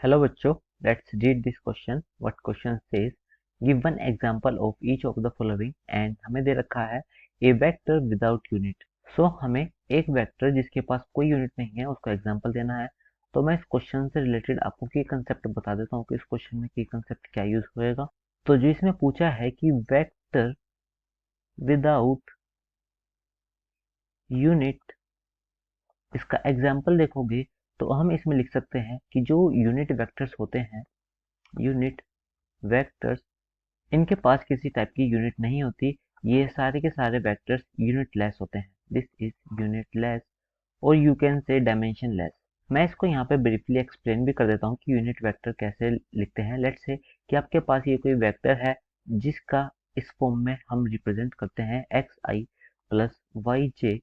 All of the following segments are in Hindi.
Hello बच्चों, let's read this question. What question says, give one example of each of the following and हमें दे रखा है a vector without unit. So हमें एक वेक्टर जिसके पास कोई यूनिट नहीं है उसका एग्जांपल देना है. तो मैं इस क्वेश्चन से रिलेटेड आपको की कंसेप्ट बता देता हूँ कि इस क्वेश्चन में की कंसेप्ट क्या यूज होएगा. तो जो इसमें पूछा है कि वेक्टर विदाउट यूनिट, इसका एग्जाम्पल देखोगे तो हम इसमें लिख सकते हैं कि जो यूनिट वेक्टर्स होते हैं, यूनिट वेक्टर्स, इनके पास किसी टाइप की यूनिट नहीं होती. ये सारे के सारे वेक्टर्स यूनिटलेस होते हैं. दिस इज यूनिटलेस और यू कैन से डायमेंशनलेस. मैं इसको यहाँ पे ब्रीफली एक्सप्लेन भी कर देता हूँ कि यूनिट वेक्टर कैसे लिखते हैं. लेट्स से कि आपके पास ये कोई वेक्टर है जिसका इस फॉर्म में हम रिप्रेजेंट करते हैं एक्स आई प्लस वाई जे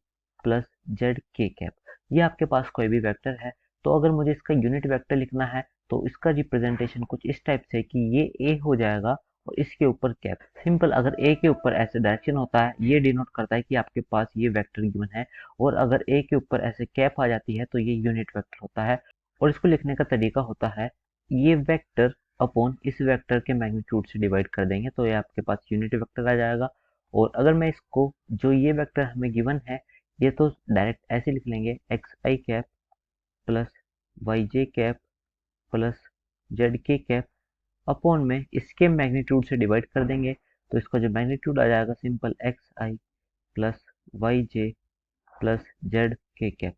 प्लस जेड के कैप. ये आपके पास कोई भी वेक्टर है. तो अगर मुझे इसका यूनिट वेक्टर लिखना है तो इसका रिप्रेजेंटेशन कुछ इस टाइप से कि ये ए हो जाएगा और इसके ऊपर कैप. सिंपल. अगर ए के ऊपर ऐसे डायरेक्शन होता है ये डिनोट करता है कि आपके पास ये वेक्टर गिवन है, और अगर ए के ऊपर ऐसे कैप आ जाती है तो ये यूनिट वेक्टर होता है. और इसको लिखने का तरीका होता है ये वेक्टर अपॉन इस वेक्टर के मैग्नीट्यूड से डिवाइड कर देंगे तो ये आपके पास यूनिट वेक्टर आ जाएगा. और अगर मैं इसको, जो ये वेक्टर हमें गिवन है, ये तो डायरेक्ट ऐसे लिख लेंगे एक्स आई कैप प्लस वाई जे कैप प्लस जेड के कैप अपॉन में इसके मैग्नीट्यूड से डिवाइड कर देंगे. तो इसका जो मैग्नीट्यूड आ जाएगा सिंपल एक्स आई प्लस वाई जे प्लस जेड के कैप.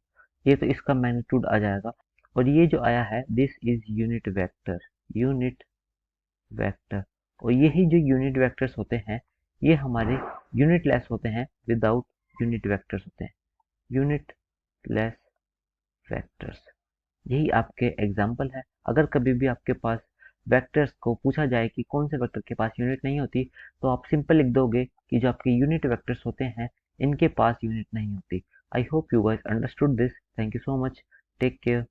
ये तो इसका मैग्नीट्यूड आ जाएगा. और ये जो आया है this is unit vector. Unit vector. और यही जो यूनिट वेक्टर्स होते हैं ये हमारे यूनिटलेस होते हैं, विदाउट यूनिट वेक्टर्स होते हैं, यूनिटलेस वेक्टर्स. यही आपके एग्जाम्पल है. अगर कभी भी आपके पास वेक्टर्स को पूछा जाए कि कौन से वेक्टर के पास यूनिट नहीं होती, तो आप सिंपल लिख दोगे कि जो आपके यूनिट वेक्टर्स होते हैं इनके पास यूनिट नहीं होती. I hope you guys understood this. Thank you so much. Take care.